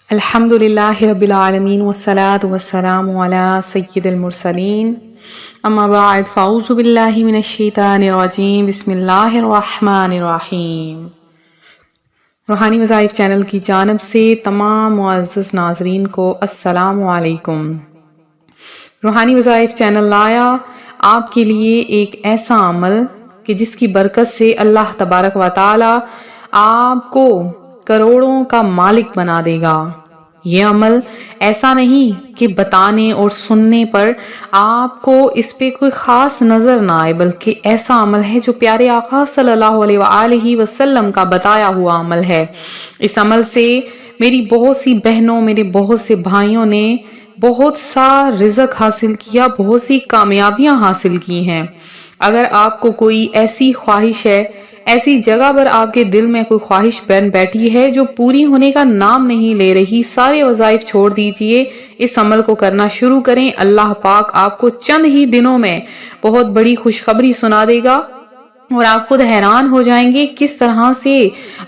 الحمدللہ رب العالمین والصلاة والسلام علی سید المرسلین اما بعد فاعوذ باللہ من الشیطان الرجیم بسم اللہ الرحمن الرحیم۔ روحانی وظائف چینل کی جانب سے تمام معزز ناظرین کو السلام علیکم۔ روحانی وظائف چینل لایا آپ کے لیے ایک ایسا عمل کہ جس کی برکت سے اللہ تبارک و تعالی آپ کو کروڑوں کا مالک بنا دے گا۔ یہ عمل ایسا نہیں کہ بتانے اور سننے پر آپ کو اس پہ کوئی خاص نظر نہ آئے، بلکہ ایسا عمل ہے جو پیارے آقا صلی اللہ علیہ وآلہ وسلم کا بتایا ہوا عمل ہے۔ اس عمل سے میری بہت سی بہنوں، میرے بہت سے بھائیوں نے بہت سا رزق حاصل کیا، بہت سی کامیابیاں حاصل کی ہیں۔ اگر آپ کو کوئی ایسی خواہش ہے، ایسی جگہ پر آپ کے دل میں کوئی خواہش بن بیٹھی ہے جو پوری ہونے کا نام نہیں لے رہی، سارے وظائف چھوڑ دیجئے، اس عمل کو کرنا شروع کریں۔ اللہ پاک آپ کو چند ہی دنوں میں بہت بڑی خوشخبری سنا دے گا اور آپ خود حیران ہو جائیں گے کس طرح سے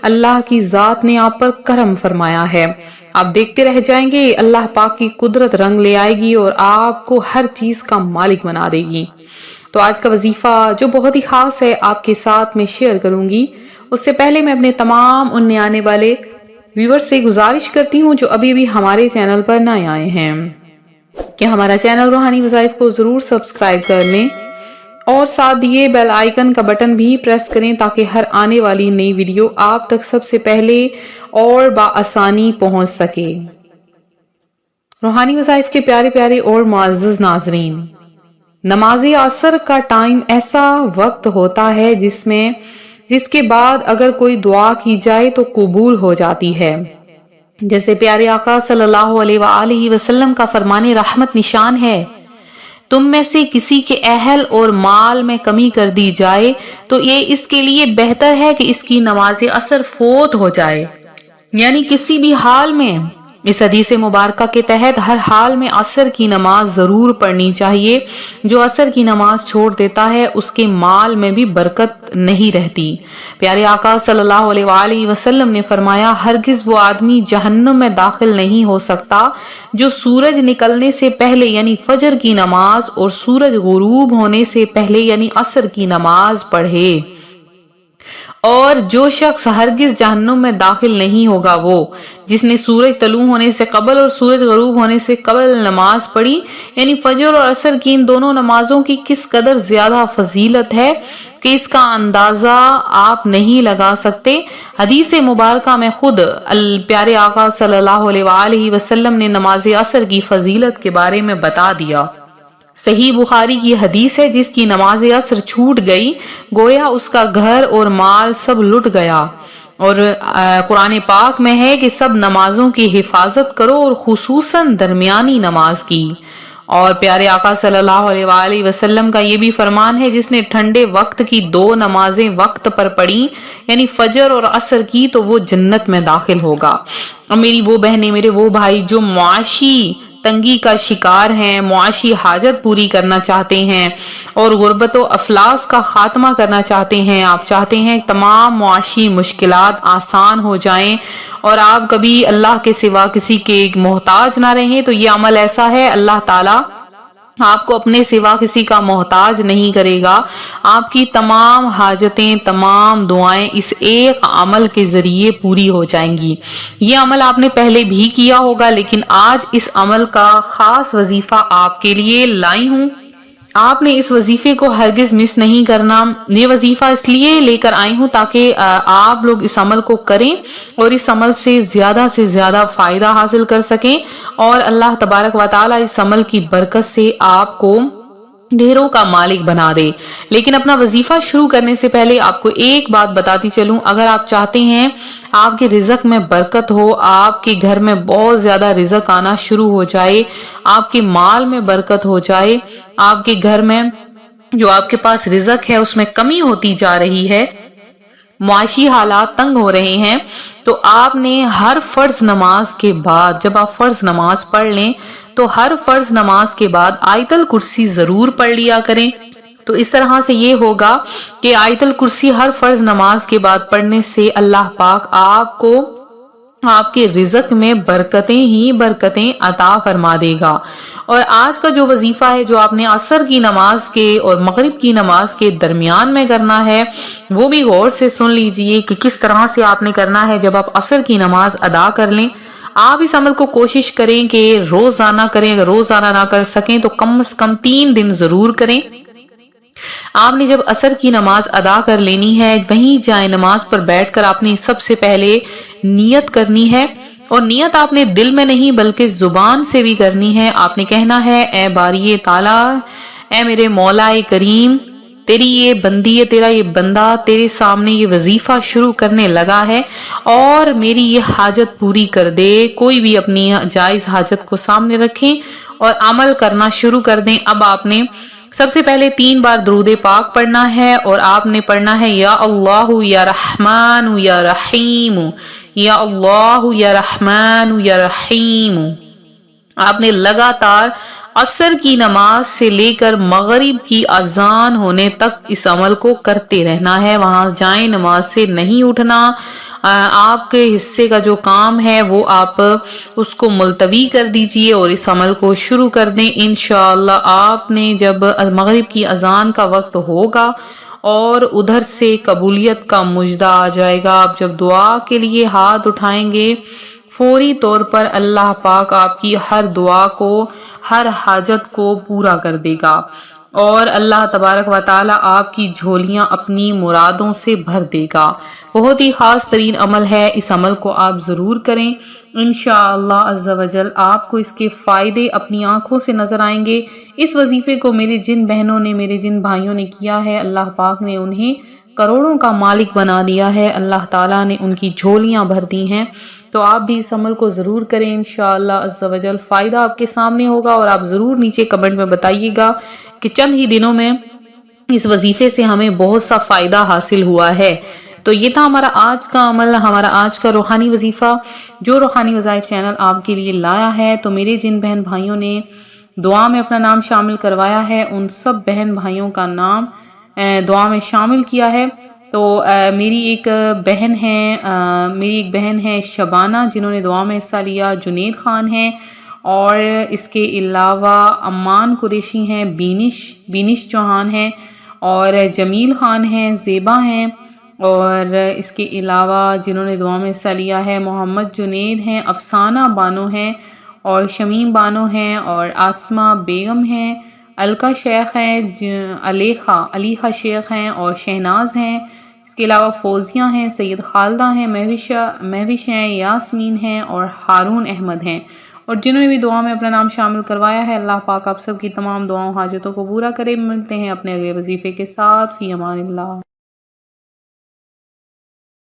اللہ کی ذات نے آپ پر کرم فرمایا ہے۔ آپ دیکھتے رہ جائیں گے، اللہ پاک کی قدرت رنگ لے آئے گی اور آپ کو ہر چیز کا مالک بنا دے گی۔ تو آج کا وظیفہ جو بہت ہی خاص ہے آپ کے ساتھ میں شیئر کروں گی، اس سے پہلے میں اپنے تمام ان آنے والے ویورز سے گزارش کرتی ہوں جو ابھی بھی ہمارے چینل پر نئے آئے ہیں کہ ہمارا چینل روحانی وظائف کو ضرور سبسکرائب کر لیں اور ساتھ دیے بیل آئیکن کا بٹن بھی پریس کریں تاکہ ہر آنے والی نئی ویڈیو آپ تک سب سے پہلے اور بآسانی پہنچ سکے۔ روحانی وظائف کے پیارے پیارے اور معزز ناظرین، نماز عصر کا ٹائم ایسا وقت ہوتا ہے جس کے بعد اگر کوئی دعا کی جائے تو قبول ہو جاتی ہے۔ جیسے پیارے آقا صلی اللہ علیہ وآلہ وسلم کا فرمان رحمت نشان ہے، تم میں سے کسی کے اہل اور مال میں کمی کر دی جائے تو یہ اس کے لیے بہتر ہے کہ اس کی نماز عصر فوت ہو جائے، یعنی کسی بھی حال میں۔ اس حدیث مبارکہ کے تحت ہر حال میں عصر کی نماز ضرور پڑھنی چاہیے۔ جو عصر کی نماز چھوڑ دیتا ہے اس کے مال میں بھی برکت نہیں رہتی۔ پیارے آقا صلی اللہ علیہ وآلہ وسلم نے فرمایا، ہرگز وہ آدمی جہنم میں داخل نہیں ہو سکتا جو سورج نکلنے سے پہلے یعنی فجر کی نماز اور سورج غروب ہونے سے پہلے یعنی عصر کی نماز پڑھے، اور جو شخص ہرگز جہنم میں داخل نہیں ہوگا وہ جس نے سورج طلوع ہونے سے قبل اور سورج غروب ہونے سے قبل نماز پڑھی، یعنی فجر اور عصر کی ان دونوں نمازوں کی کس قدر زیادہ فضیلت ہے کہ اس کا اندازہ آپ نہیں لگا سکتے۔ حدیث مبارکہ میں خود پیارے آقا صلی اللہ علیہ وآلہ وسلم نے نماز عصر کی فضیلت کے بارے میں بتا دیا۔ صحیح بخاری کی حدیث ہے، جس کی نماز عصر چھوٹ گئی گویا اس کا گھر اور مال سب لٹ گیا، اور قرآن پاک میں ہے کہ سب نمازوں کی حفاظت کرو اور خصوصاً درمیانی نماز کی۔ اور پیارے آقا صلی اللہ علیہ وآلہ وسلم کا یہ بھی فرمان ہے، جس نے ٹھنڈے وقت کی 2 نمازیں وقت پر پڑھی یعنی فجر اور عصر کی تو وہ جنت میں داخل ہوگا۔ اور میری وہ بہنیں، میرے وہ بھائی جو معاشی تنگی کا شکار ہیں، معاشی حاجت پوری کرنا چاہتے ہیں اور غربت و افلاس کا خاتمہ کرنا چاہتے ہیں، آپ چاہتے ہیں تمام معاشی مشکلات آسان ہو جائیں اور آپ کبھی اللہ کے سوا کسی کے محتاج نہ رہیں، تو یہ عمل ایسا ہے، اللہ تعالیٰ آپ کو اپنے سوا کسی کا محتاج نہیں کرے گا۔ آپ کی تمام حاجتیں، تمام دعائیں اس ایک عمل کے ذریعے پوری ہو جائیں گی۔ یہ عمل آپ نے پہلے بھی کیا ہوگا، لیکن آج اس عمل کا خاص وظیفہ آپ کے لیے لائی ہوں۔ آپ نے اس وظیفے کو ہرگز مس نہیں کرنا۔ یہ وظیفہ اس لیے لے کر آئی ہوں تاکہ آپ لوگ اس عمل کو کریں اور اس عمل سے زیادہ فائدہ حاصل کر سکیں، اور اللہ تبارک و تعالی اس عمل کی برکت سے آپ کو ڈھیروں کا مالک بنا دے۔ لیکن اپنا وظیفہ شروع کرنے سے پہلے آپ کو ایک بات بتاتی چلوں، اگر آپ چاہتے ہیں آپ کے رزق میں برکت ہو، آپ کے گھر میں بہت زیادہ رزق آنا شروع ہو جائے، آپ کے مال میں برکت ہو جائے، آپ کے گھر میں جو آپ کے پاس رزق ہے اس میں کمی ہوتی جا رہی ہے، معاشی حالات تنگ ہو رہے ہیں، تو آپ نے ہر فرض نماز کے بعد، جب آپ فرض نماز پڑھ لیں تو ہر فرض نماز کے بعد آیت الکرسی ضرور پڑھ لیا کریں۔ تو اس طرح سے یہ ہوگا کہ آیت الکرسی ہر فرض نماز کے بعد پڑھنے سے اللہ پاک آپ کو آپ کے رزق میں برکتیں ہی برکتیں عطا فرما دے گا۔ اور آج کا جو وظیفہ ہے جو آپ نے عصر کی نماز کے اور مغرب کی نماز کے درمیان میں کرنا ہے، وہ بھی غور سے سن لیجئے کہ کس طرح سے آپ نے کرنا ہے۔ جب آپ عصر کی نماز ادا کر لیں، آپ اس عمل کو کوشش کریں کہ روزانہ کریں، اگر روزانہ نہ کر سکیں تو کم از کم 3 دن ضرور کریں۔ آپ نے جب عصر کی نماز ادا کر لینی ہے، وہیں جائے نماز پر بیٹھ کر آپ نے سب سے پہلے نیت کرنی ہے، اور نیت آپ نے دل میں نہیں بلکہ زبان سے بھی کرنی ہے۔ آپ نے کہنا ہے، اے باری تعالیٰ، اے میرے مولا کریم، تیری یہ بندی ہے، تیرا یہ بندہ تیرے سامنے یہ وظیفہ شروع کرنے لگا ہے اور میری یہ حاجت پوری کر دے۔ کوئی بھی اپنی جائز حاجت کو سامنے رکھیں اور عمل کرنا شروع کر دیں۔ اب آپ نے سب سے پہلے 3 بار درود پاک پڑھنا ہے، اور آپ نے پڑھنا ہے یا اللہ یا رحمان یا رحیم، یا اللہ یا رحمان یا رحیم۔ آپ نے لگاتار عصر کی نماز سے لے کر مغرب کی اذان ہونے تک اس عمل کو کرتے رہنا ہے، وہاں جائیں نماز سے نہیں اٹھنا۔ آپ کے حصے کا جو کام ہے وہ آپ اس کو ملتوی کر دیجئے اور اس عمل کو شروع کر دیں۔ انشاءاللہ آپ نے جب مغرب کی اذان کا وقت ہوگا اور ادھر سے قبولیت کا مژدہ آ جائے گا، آپ جب دعا کے لیے ہاتھ اٹھائیں گے، فوری طور پر اللہ پاک آپ کی ہر دعا کو، ہر حاجت کو پورا کر دے گا، اور اللہ تبارک و تعالی آپ کی جھولیاں اپنی مرادوں سے بھر دے گا۔ بہت ہی خاص ترین عمل ہے، اس عمل کو آپ ضرور کریں۔ انشاءاللہ عز و جل آپ کو اس کے فائدے اپنی آنکھوں سے نظر آئیں گے۔ اس وظیفے کو میرے جن بہنوں نے، میرے جن بھائیوں نے کیا ہے، اللہ پاک نے انہیں کروڑوں کا مالک بنا دیا ہے، اللہ تعالیٰ نے ان کی جھولیاں بھر دی ہیں۔ تو آپ بھی اس عمل کو ضرور کریں، انشاءاللہ عز و جل فائدہ آپ کے سامنے ہوگا، اور آپ ضرور نیچے کمنٹ میں بتائیے گا کہ چند ہی دنوں میں اس وظیفے سے ہمیں بہت سا فائدہ حاصل ہوا ہے۔ تو یہ تھا ہمارا آج کا عمل، ہمارا آج کا روحانی وظیفہ جو روحانی وظائف چینل آپ کے لیے لایا ہے۔ تو میرے جن بہن بھائیوں نے دعا میں اپنا نام شامل کروایا ہے، ان سب بہن بھائیوں کا نام دعا میں شامل کیا ہے۔ تو میری ایک بہن ہے شبانہ، جنہوں نے دعا میں حصہ لیا، جنید خان ہیں، اور اس کے علاوہ امان قریشی ہیں، بینش چوہان ہیں، اور جمیل خان ہیں، زیبا ہیں، اور اس کے علاوہ جنہوں نے دعا میں حصہ لیا ہے محمد جنید ہیں، افسانہ بانو ہیں، اور شمیم بانو ہیں، اور آسمہ بیگم ہیں، الکا شیخ ہیں، علیخا شیخ ہیں، اور شہناز ہیں۔ اس کے علاوہ فوزیہ ہیں، سید خالدہ ہیں، مہوش ہیں، یاسمین ہیں، اور ہارون احمد ہیں۔ اور جنہوں نے بھی دعا میں اپنا نام شامل کروایا ہے، اللہ پاک آپ سب کی تمام دعاؤں حاجتوں کو پورا کرے۔ ملتے ہیں اپنے اگلے وظیفے کے ساتھ، فی امان اللہ۔